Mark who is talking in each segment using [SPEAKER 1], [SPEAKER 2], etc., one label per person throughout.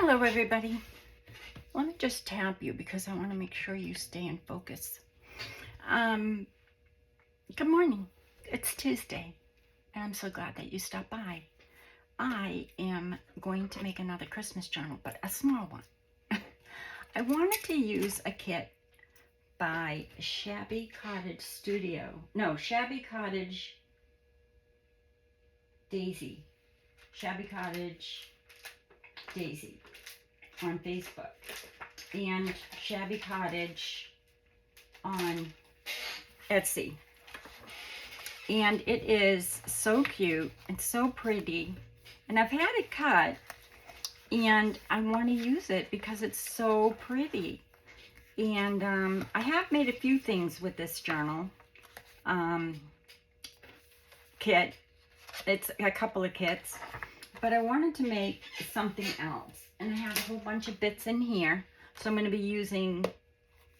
[SPEAKER 1] Hello everybody. Let me just tap you because I want to make sure you stay in focus. Good morning. It's Tuesday and I'm so glad that you stopped by. I am going to make another Christmas journal, but a small one. I wanted to use a kit by Shabby Cottage Daisy. Shabby Cottage Daisy on Facebook and Shabby Cottage on Etsy. And it is so cute and so pretty. And I've had it cut and I want to use it because it's so pretty. And I have made a few things with this journal kit. It's a couple of kits, but I wanted to make something else. And I have a whole bunch of bits in here. So I'm going to be using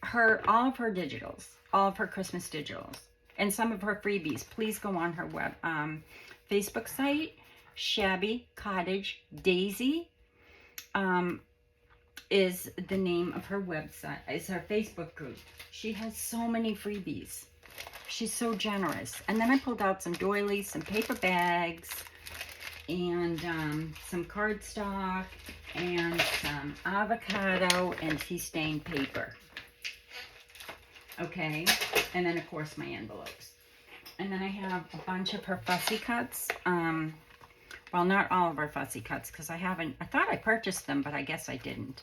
[SPEAKER 1] all of her digitals, all of her Christmas digitals, and some of her freebies. Please go on her web Facebook site, Shabby Cottage Daisy. Is the name of her website. It's her Facebook group. She has so many freebies. She's so generous. And then I pulled out some doilies, some paper bags, and some cardstock, and some avocado and tea stained paper. Okay, and then of course my envelopes. And then I have a bunch of her fussy cuts. Well, not all of her fussy cuts, because I thought I purchased them, but I guess I didn't.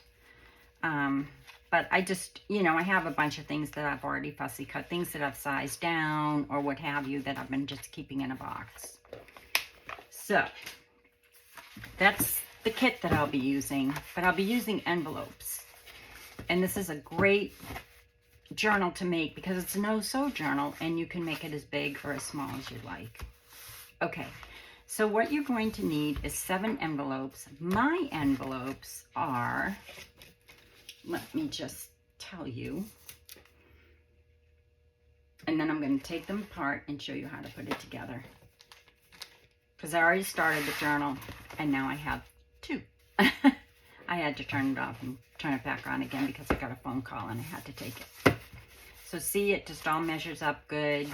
[SPEAKER 1] But I just, I have a bunch of things that I've already fussy cut, things that I've sized down or what have you that I've been just keeping in a box. So that's the kit that I'll be using, but I'll be using envelopes. And this is a great journal to make because it's a no-sew journal and you can make it as big or as small as you like. Okay, so what you're going to need is 7 envelopes. My envelopes are, let me just tell you, and then I'm going to take them apart and show you how to put it together. Because I already started the journal and now I have 2. I had to turn it off and turn it back on again because I got a phone call and I had to take it. So see, it just all measures up good,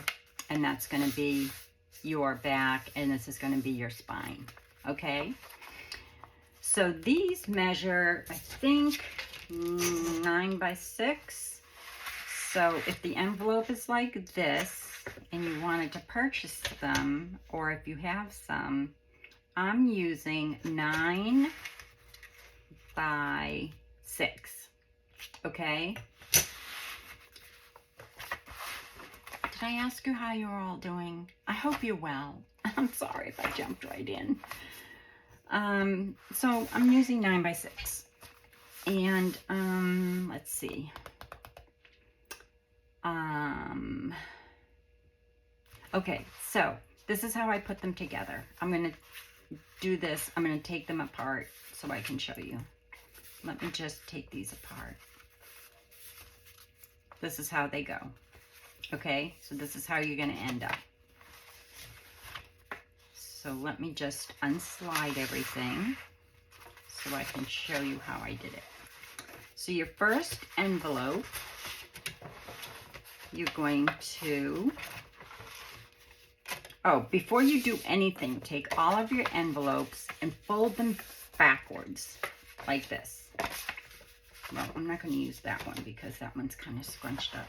[SPEAKER 1] and that's going to be your back and this is going to be your spine. Okay? So these measure, I think, 9 by 6. So if the envelope is like this and you wanted to purchase them, or if you have some, I'm using 9 by 6. Okay? Did I ask you how you're all doing? I hope you're well. I'm sorry if I jumped right in. So I'm using 9 by 6. And let's see. Okay, so this is how I put them together. I'm going to do this. I'm going to take them apart so I can show you. Let me just take these apart. This is how they go. Okay, so this is how you're going to end up. So let me just unslide everything so I can show you how I did it. So your first envelope, you're going to, before you do anything, take all of your envelopes and fold them backwards like this. Well, I'm not going to use that one because that one's kind of scrunched up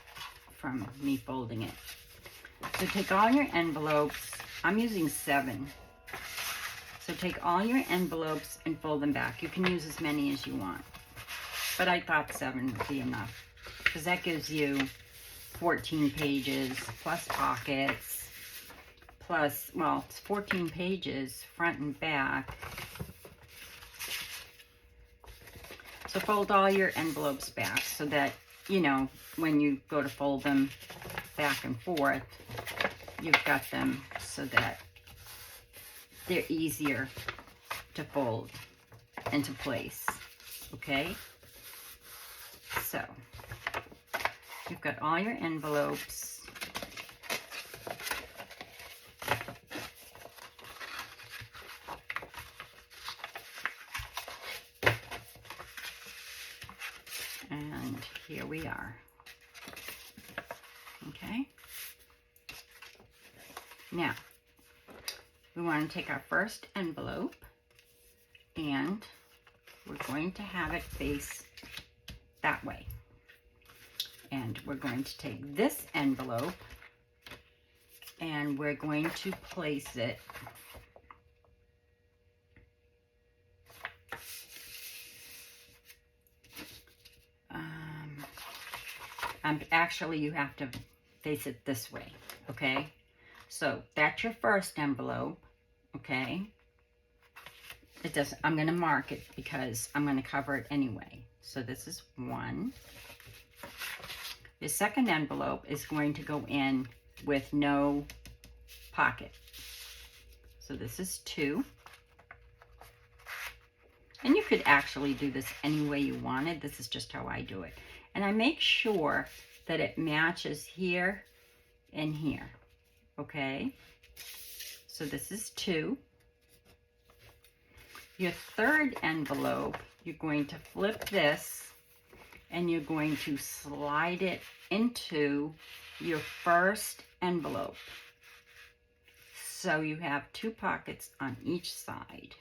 [SPEAKER 1] from me folding it. So take all your envelopes. I'm using 7. So take all your envelopes and fold them back. You can use as many as you want, but I thought 7 would be enough because that gives you 14 pages plus pockets plus, well, it's 14 pages front and back. So fold all your envelopes back so that, when you go to fold them back and forth, you've got them so that they're easier to fold into place. Okay? So, you've got all your envelopes. And here we are. Okay. Now, we want to take our first envelope and we're going to have it face that way. And we're going to take this envelope and we're going to place it actually you have to face it this way, okay? So that's your first envelope, okay? It doesn't, I'm going to mark it because I'm going to cover it anyway. So this is 1. The second envelope is going to go in with no pocket. So this is 2. And you could actually do this any way you wanted. This is just how I do it. And I make sure that it matches here and here, okay? So this is 2. Your third envelope, you're going to flip this and you're going to slide it into your first envelope. So you have 2 pockets on each side,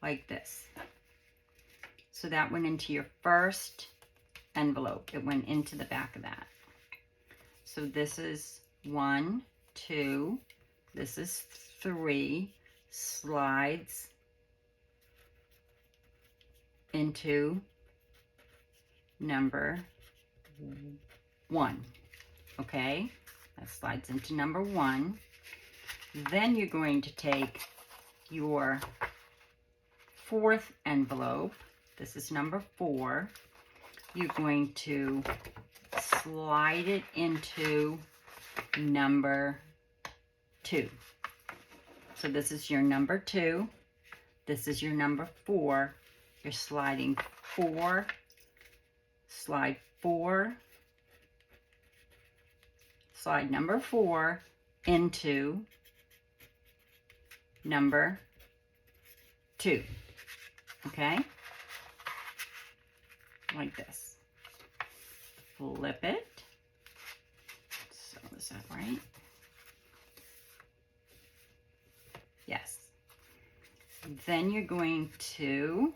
[SPEAKER 1] like this. So that went into your first envelope. It went into the back of that. So this is 1, 2, this is 3, slides into number 1, okay? That slides into number 1. Then you're going to take your fourth envelope. This is number 4. You're going to slide it into number 2. So this is your number 2. This is your number 4. You're sliding 4, slide 4, slide number 4 into number 2. Okay? Like this. Flip it. So is that right? Yes. Then you're going to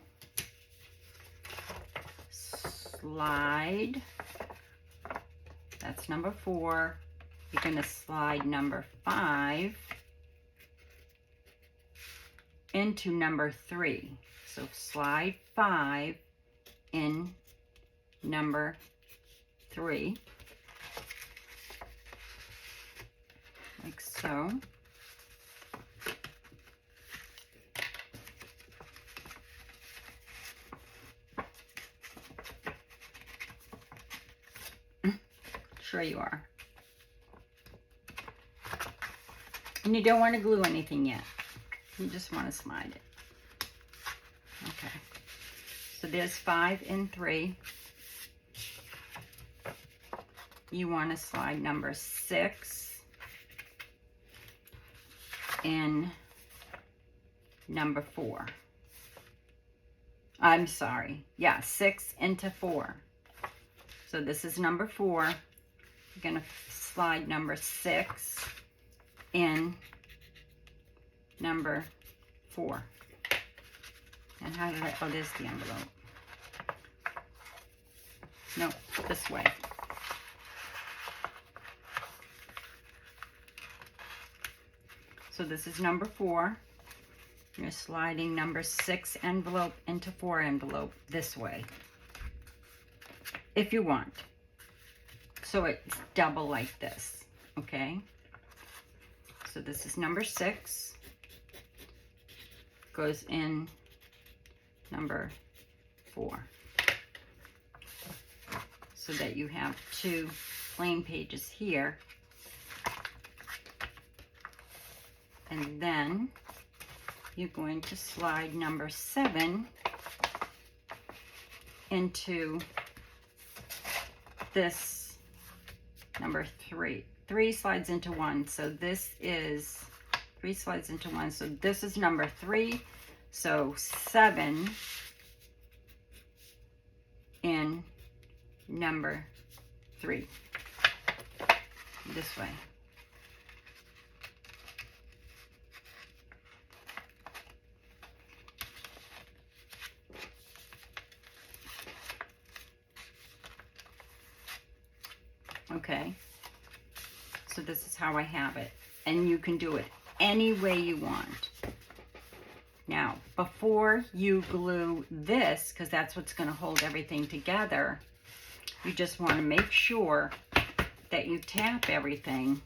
[SPEAKER 1] slide, that's number 4. You're going to slide number 5 into number 3. So slide 5 in number 3, like so. Sure you are. And you don't want to glue anything yet. You just want to slide it. Okay. So there's 5 and 3. You want to slide number 6 in number 4. I'm sorry. Yeah, 6 into 4. So this is number 4. You're going to slide number 6 in number 4. And how did I, oh, there's the envelope. No, this way. So this is number 4. You're sliding number 6 envelope into 4 envelope this way, if you want. So it's double like this, okay? So this is number 6. Goes in number 4. So that you have 2 plain pages here. And then you're going to slide number 7 into this number 3. 3 slides into 1. So this is 3 slides into 1. So this is number 3. So 7 in number 3 this way. Okay, so this is how I have it, and you can do it any way you want. Now, before you glue this, because that's what's going to hold everything together, you just want to make sure that you tap everything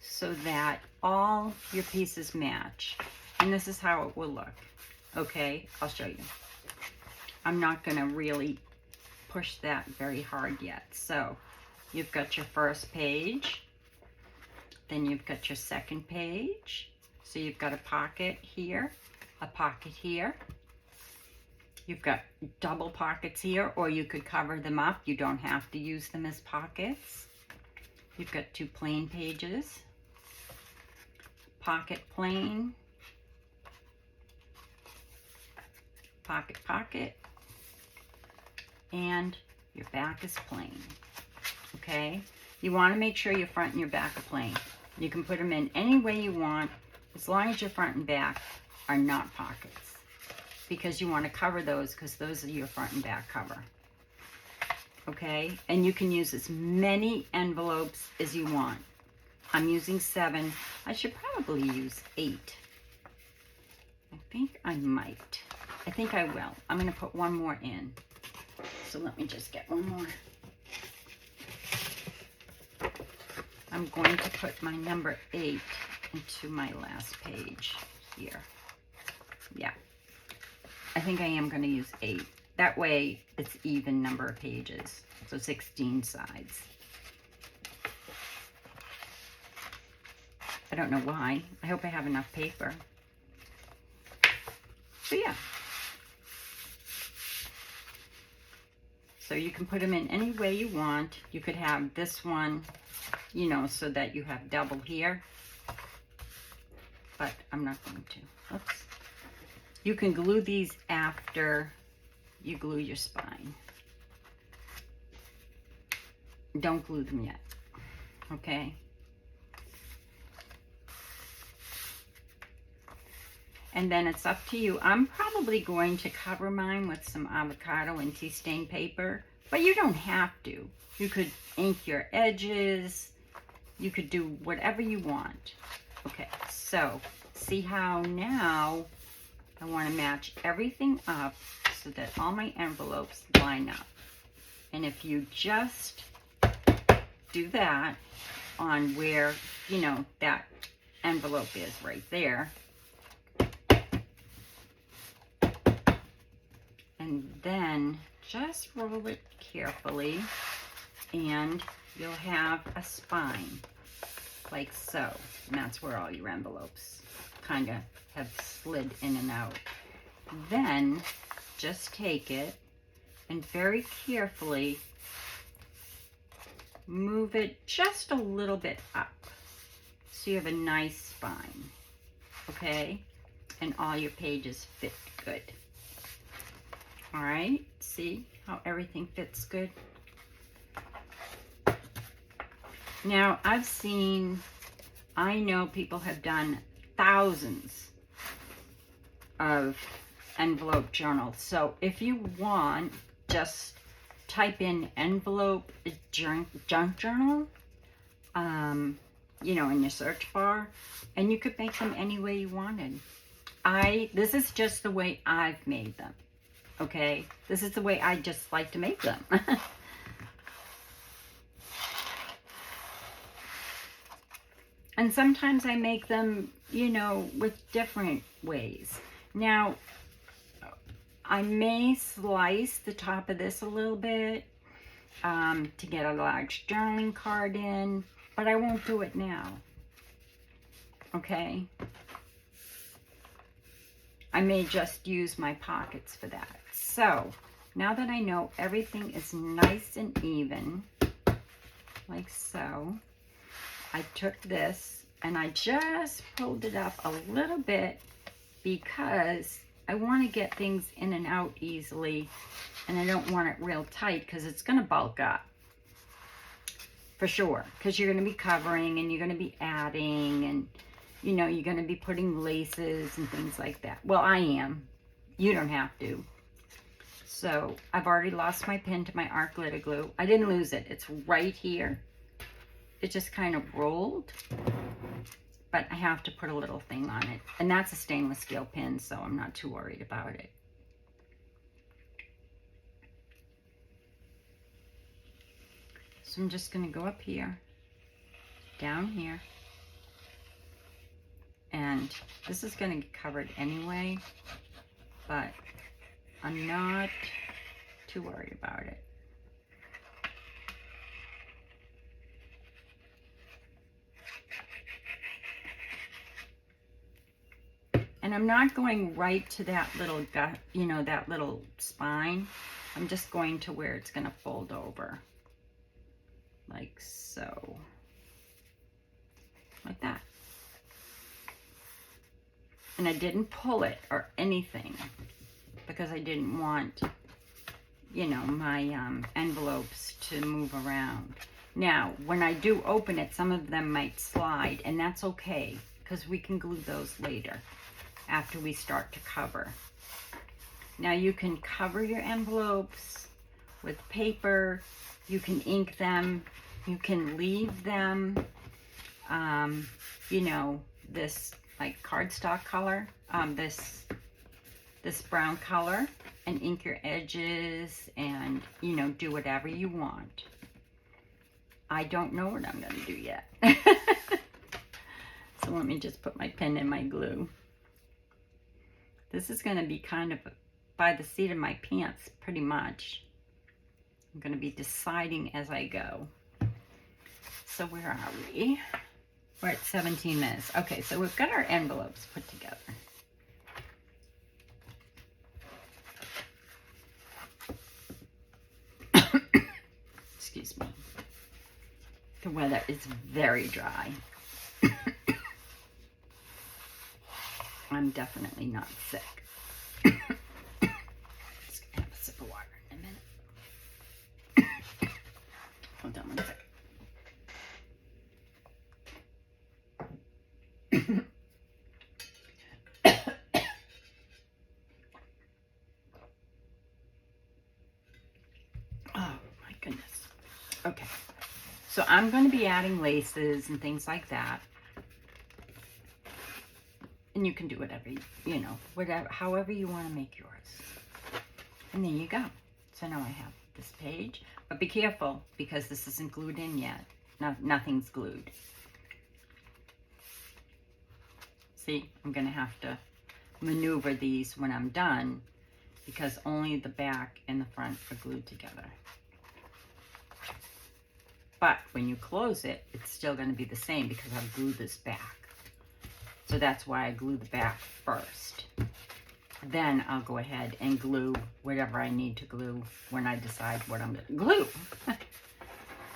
[SPEAKER 1] so that all your pieces match. And this is how it will look. Okay, I'll show you. I'm not going to really push that very hard yet. So you've got your first page, then you've got your second page. So you've got a pocket here, a pocket here. You've got double pockets here, or you could cover them up. You don't have to use them as pockets. You've got 2 plain pages, pocket plain, pocket pocket, and your back is plain. Okay, you want to make sure your front and your back are plain. You can put them in any way you want, as long as your front and back are not pockets, because you want to cover those, because those are your front and back cover. Okay, and you can use as many envelopes as you want. I'm using 7. I should probably use 8. I think I might. I think I will. I'm going to put one more in. So let me just get one more. I'm going to put my number 8 into my last page here. Yeah, I think I am going to use 8. That way it's even number of pages, so 16 sides. I don't know why. I hope I have enough paper. So yeah. So you can put them in any way you want. You could have this one, you know, so that you have double here. But I'm not going to. Oops. You can glue these after you glue your spine. Don't glue them yet. Okay? And then it's up to you. I'm probably going to cover mine with some avocado and tea stain paper, but you don't have to. You could ink your edges. You could do whatever you want. Okay, so see how now I want to match everything up so that all my envelopes line up. And if you just do that on where, you know, that envelope is right there, and then just roll it carefully, and you'll have a spine like so. And that's where all your envelopes kind of have slid in and out. Then just take it and very carefully move it just a little bit up so you have a nice spine. Okay, and all your pages fit good. All right, see how everything fits good? Now, I know people have done thousands of envelope journals. So if you want, just type in envelope junk journal, you know, in your search bar, and you could make them any way you wanted. This is just the way I've made them. Okay, this is the way I just like to make them. And sometimes I make them, you know, with different ways. Now, I may slice the top of this a little bit to get a large journaling card in, but I won't do it now. Okay? I may just use my pockets for that. So, now that I know everything is nice and even, like so, I took this and I just pulled it up a little bit because I want to get things in and out easily, and I don't want it real tight because it's going to bulk up. For sure, because you're going to be covering and you're going to be adding, and you know, you're going to be putting laces and things like that. Well, I am. You don't have to. So I've already lost my pin to my art glitter glue. I didn't lose it. It's right here. It just kind of rolled, but I have to put a little thing on it. And that's a stainless steel pin, so I'm not too worried about it. So I'm just going to go up here, down here, and this is going to get covered anyway, but I'm not too worried about it. And I'm not going right to that little gut, you know, that little spine. I'm just going to where it's going to fold over. Like so. Like that. And I didn't pull it or anything because I didn't want, you know, my envelopes to move around. Now, when I do open it, some of them might slide, and that's okay because we can glue those later after we start to cover. Now, you can cover your envelopes with paper. You can ink them. You can leave them, you know, this like cardstock color, this brown color, and ink your edges and, you know, do whatever you want. I don't know what I'm going to do yet. So let me just put my pen in my glue. This is going to be kind of by the seat of my pants, pretty much. I'm going to be deciding as I go. So where are we? We're at 17 minutes. Okay, so we've got our envelopes put together. Excuse me. The weather is very dry. I'm definitely not sick. Just gonna have a sip of water in a minute. Hold on one second. Oh my goodness. Okay. So I'm going to be adding laces and things like that. And you can do whatever, you know, whatever, however you want to make yours. And there you go. So now I have this page. But be careful because this isn't glued in yet. No, nothing's glued. See, I'm going to have to maneuver these when I'm done because only the back and the front are glued together. But when you close it, it's still going to be the same because I've glued this back. So that's why I glue the back first. Then I'll go ahead and glue whatever I need to glue when I decide what I'm going to glue.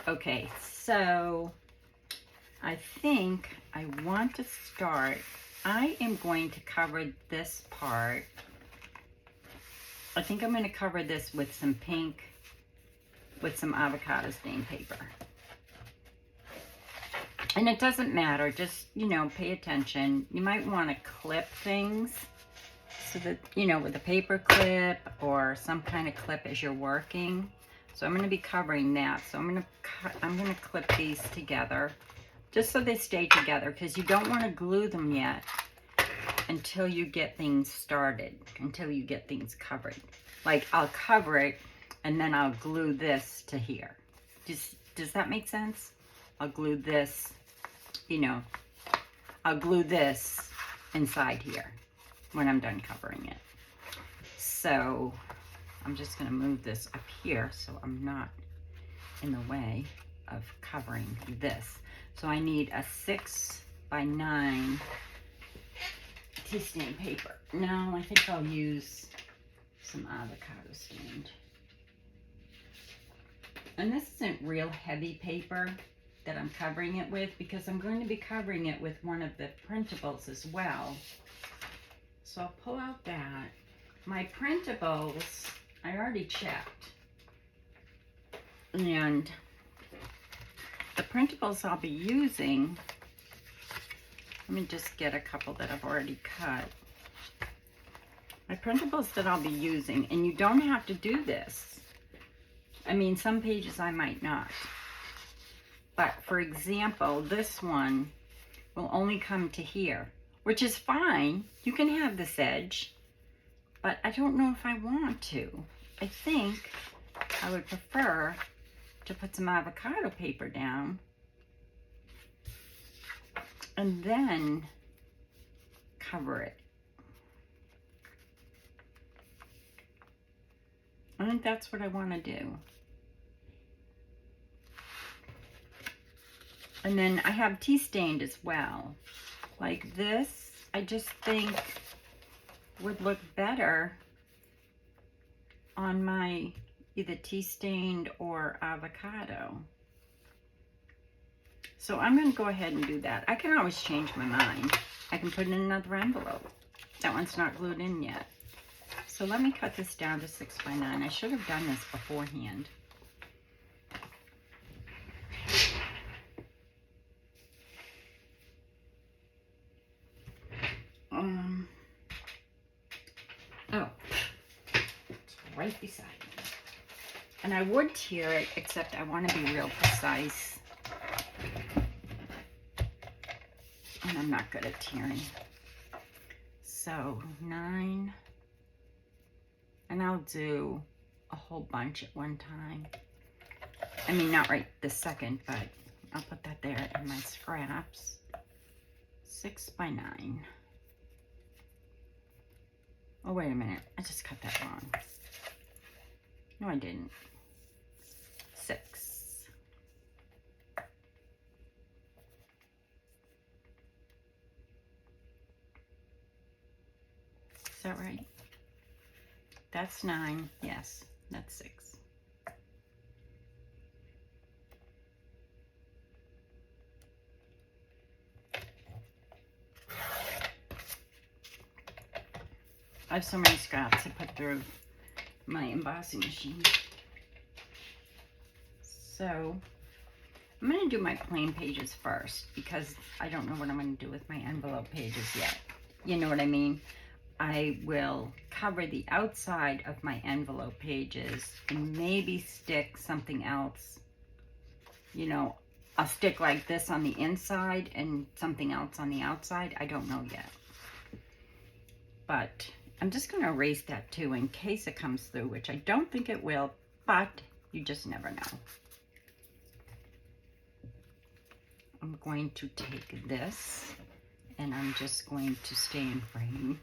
[SPEAKER 1] Okay, so I think I want to start. I am going to cover this part. I think I'm going to cover this with some pink, with some avocado stain paper. And it doesn't matter, just, you know, pay attention. You might want to clip things so that, you know, with a paper clip or some kind of clip as you're working. So I'm going to be covering that. So I'm going to clip these together just so they stay together because you don't want to glue them yet until you get things started, until you get things covered. Like I'll cover it and then I'll glue this to here. Does that make sense? I'll glue this, you know, I'll glue this inside here when I'm done covering it. So I'm just going to move this up here so I'm not in the way of covering this. So I need a 6x9 tea stain paper. No, I think I'll use some avocado stained. And this isn't real heavy paper that I'm covering it with because I'm going to be covering it with one of the printables as well. So So I'll pull out that. My printables, I already checked. And the printables I'll be using, let me just get a couple that I've already cut. My printables that I'll be using, and you don't have to do this. I mean, some pages I might not. But for example, this one will only come to here, which is fine. You can have this edge, but I don't know if I want to. I think I would prefer to put some avocado paper down and then cover it. I think that's what I want to do. And then I have tea stained as well. Like this, I just think would look better on my either tea stained or avocado. So I'm going to go ahead and do that. I can always change my mind. I can put it in another envelope. That one's not glued in yet. So let me cut this down to 6 by 9. I should have done this beforehand. Oh, it's right beside me. And I would tear it, except I want to be real precise. And I'm not good at tearing. So 9. And I'll do a whole bunch at one time. I mean, not right this second, but I'll put that there in my scraps. 6 by 9. Oh, wait a minute. I just cut that wrong. No, I didn't. 6. Is that right? That's 9. Yes, that's 6. I have so many scraps to put through my embossing machine. So I'm going to do my plain pages first because I don't know what I'm going to do with my envelope pages yet. You know what I mean? I will cover the outside of my envelope pages and maybe stick something else. You know, I'll stick like this on the inside and something else on the outside. I don't know yet. But I'm just going to erase that too in case it comes through, which I don't think it will, but you just never know. I'm going to take this and I'm just going to stay in frame.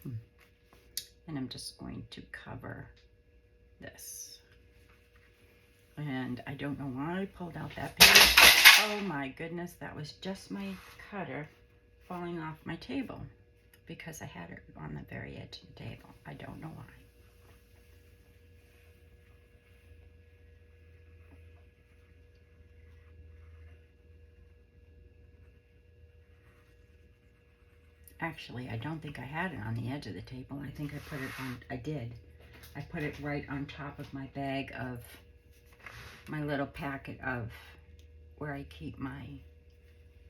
[SPEAKER 1] And I'm just going to cover this. And I don't know why I pulled out that page. Oh my goodness, that was just my cutter falling off my table because I had it on the very edge of the table. I don't know why. Actually, I don't think I had it on the edge of the table. I think I put it on, I did. I put it right on top of my bag of, my little packet of where I keep my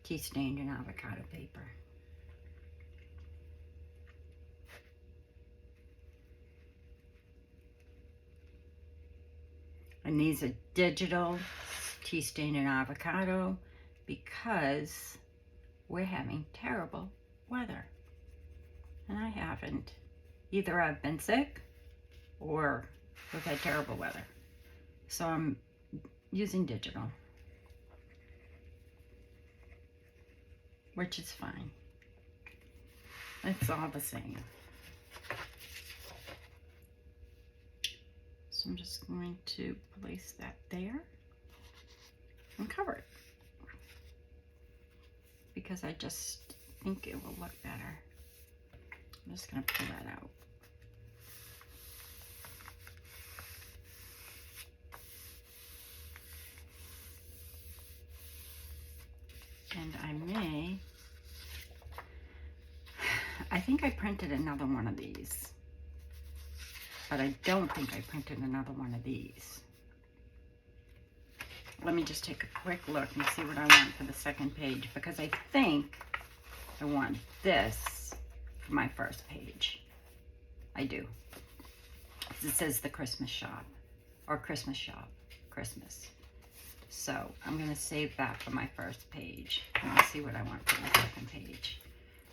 [SPEAKER 1] tea stained and avocado paper. And these are digital tea stained and avocado because we're having terrible weather. And I haven't. Either I've been sick or we've had terrible weather. So I'm using digital, which is fine. It's all the same. So I'm just going to place that there and cover it because I just think it will look better. I'm just going to pull that out. And I think I printed another one of these. But I don't think I printed another one of these. Let me just take a quick look and see what I want for the second page, because I think I want this for my first page. I do. It says the Christmas shop, or Christmas shop, Christmas. So I'm going to save that for my first page. Let me see what I want for my second page.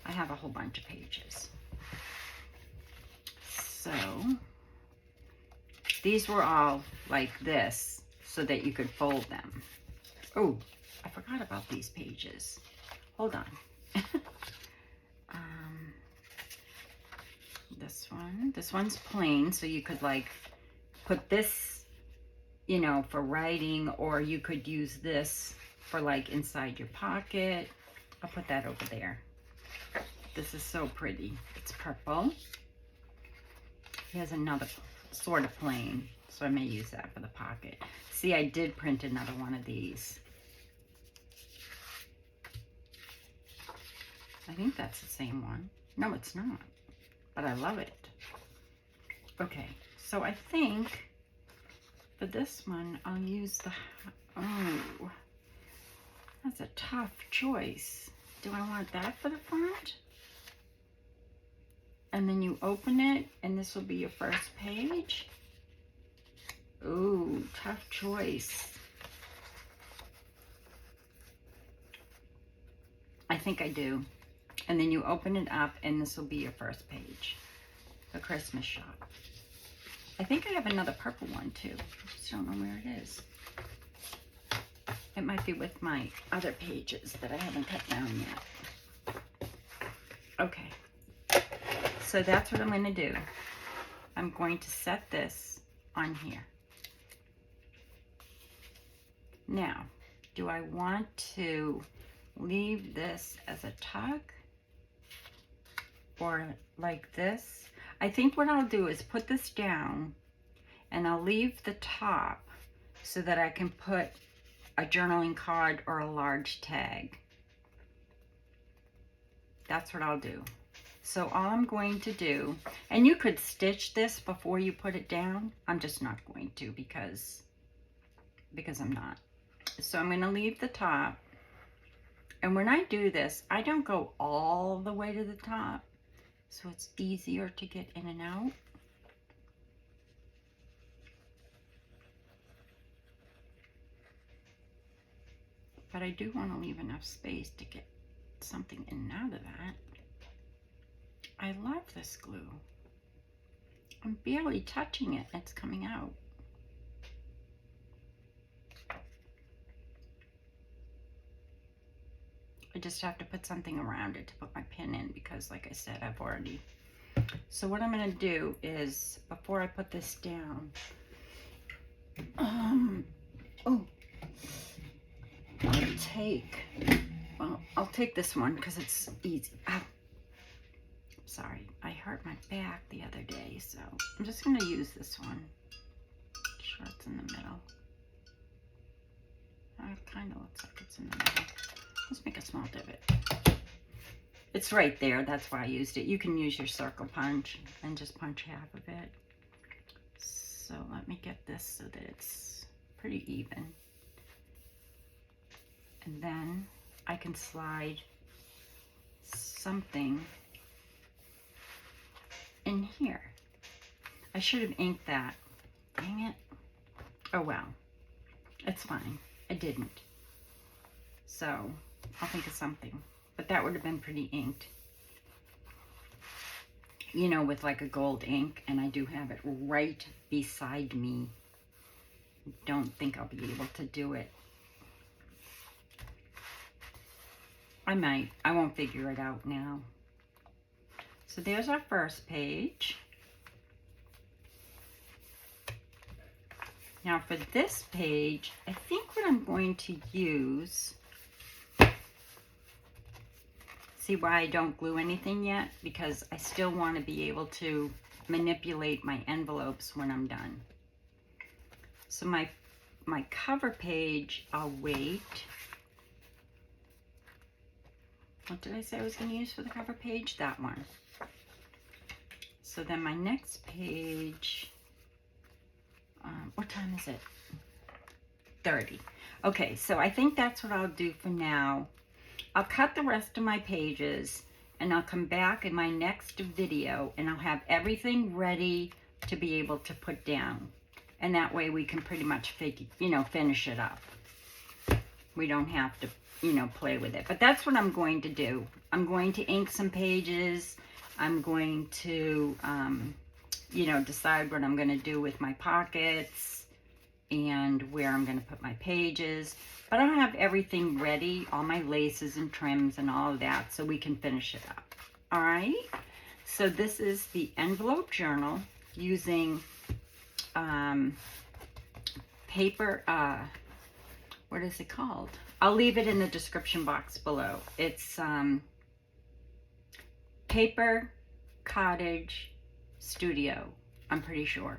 [SPEAKER 1] I have a whole bunch of pages. So these were all like this, so that you could fold them. Oh, I forgot about these pages. Hold on. This one's plain, so you could like put this, you know, for writing, or you could use this for like inside your pocket. I'll put that over there. This is so pretty. It's purple. Here's another sort of plain, so I may use that for the pocket. See, I did print another one of these. I think that's the same one. No, it's not, but I love it. Okay, so I think for this one, I'll use the, oh, that's a tough choice. Do I want that for the front? And then you open it, and this will be your first page. Ooh, tough choice. I think I do. And then you open it up, and this will be your first page. The Christmas shop. I think I have another purple one too. I just don't know where it is. It might be with my other pages that I haven't cut down yet. Okay. So that's what I'm going to do. I'm going to set this on here. Now, do I want to leave this as a tuck or like this? I think what I'll do is put this down, and I'll leave the top so that I can put a journaling card or a large tag. That's what I'll do. So all I'm going to do, and you could stitch this before you put it down. I'm just not going to because I'm not. So I'm going to leave the top. And when I do this, I don't go all the way to the top, so it's easier to get in and out. But I do want to leave enough space to get something in and out of that. I love this glue. I'm barely touching it, it's coming out. I just have to put something around it to put my pin in, because like I said, I've already. So what I'm going to do is, before I put this down, I'll take this one because it's easy. Ow. Sorry, I hurt my back the other day, so I'm just going to use this one. Make sure it's in the middle. It kind of looks like it's in the middle. Let's make a small divot. It's right there, that's why I used it. You can use your circle punch and just punch half of it. So let me get this so that it's pretty even. And then I can slide something in here. I should have inked that. Dang it. Oh well, it's fine. I didn't. So I'll think of something. But that would have been pretty inked. You know, with like a gold ink, and I do have it right beside me. Don't think I'll be able to do it. I might. I won't figure it out now. So there's our first page. Now for this page, I think what I'm going to use, see why I don't glue anything yet? Because I still want to be able to manipulate my envelopes when I'm done. So my cover page, I'll wait. What did I say I was going to use for the cover page? That one. So then my next page, what time is it? 30. Okay, so I think that's what I'll do for now. I'll cut the rest of my pages and I'll come back in my next video and I'll have everything ready to be able to put down. And that way we can pretty much finish it up. We don't have to, play with it. But that's what I'm going to do. I'm going to ink some pages. I'm going to, decide what I'm going to do with my pockets and where I'm going to put my pages. But I'll have everything ready, all my laces and trims and all of that, so we can finish it up. All right? So this is the envelope journal using paper, what is it called? I'll leave it in the description box below. It's Paper Cottage Studio, I'm pretty sure.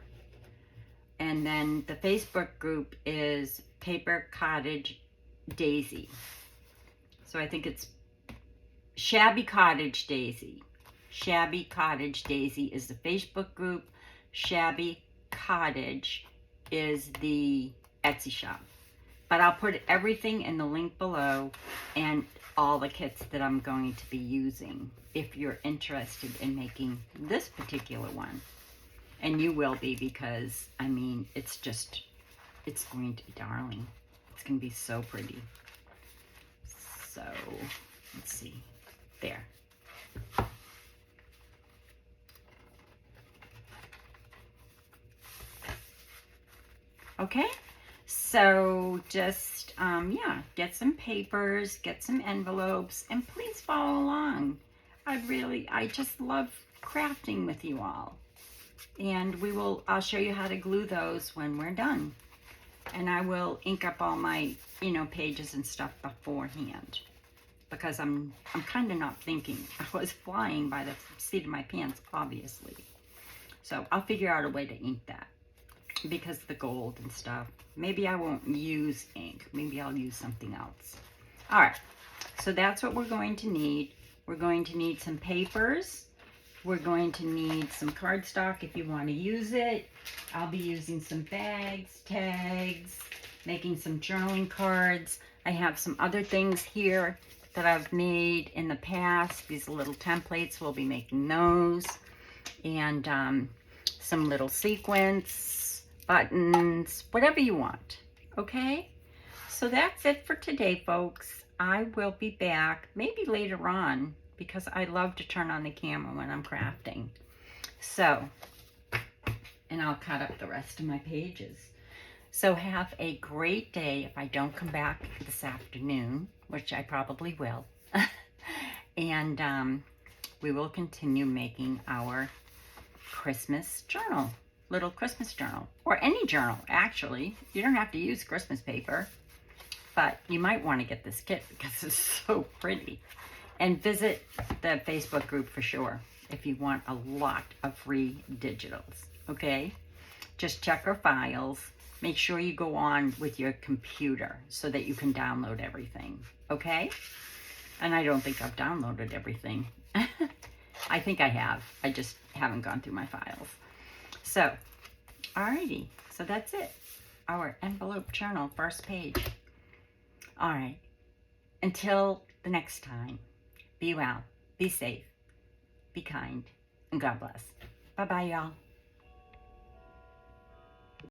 [SPEAKER 1] And then the Facebook group is Paper Cottage Daisy. So I think it's Shabby Cottage Daisy. Shabby Cottage Daisy is the Facebook group. Shabby Cottage is the Etsy shop. But I'll put everything in the link below and all the kits that I'm going to be using if you're interested in making this particular one. And you will be, because, I mean, it's going to be darling. It's going to be so pretty. So, let's see. There. Okay? So, just, get some papers, get some envelopes, and please follow along. I just love crafting with you all. And I'll show you how to glue those when we're done. And I will ink up all my, pages and stuff beforehand. Because I'm kind of not thinking. I was flying by the seat of my pants, obviously. So I'll figure out a way to ink that. Because of the gold and stuff. Maybe I won't use ink. Maybe I'll use something else. All right. So that's what we're going to need. We're going to need some papers. We're going to need some cardstock if you want to use it. I'll be using some bags, tags, making some journaling cards. I have some other things here that I've made in the past. These little templates, we'll be making those. And some little sequins, buttons, whatever you want. Okay? So that's it for today, folks. I will be back maybe later on, because I love to turn on the camera when I'm crafting. So, and I'll cut up the rest of my pages. So have a great day if I don't come back this afternoon, which I probably will. And we will continue making our Christmas journal, little Christmas journal, or any journal, actually. You don't have to use Christmas paper, but you might want to get this kit because it's so pretty. And visit the Facebook group for sure if you want a lot of free digitals, okay? Just check our files. Make sure you go on with your computer so that you can download everything, okay? And I don't think I've downloaded everything. I think I have. I just haven't gone through my files. So, alrighty. So that's it. Our envelope journal, first page. All right. Until the next time. Be well, be safe, be kind, and God bless. Bye-bye, y'all.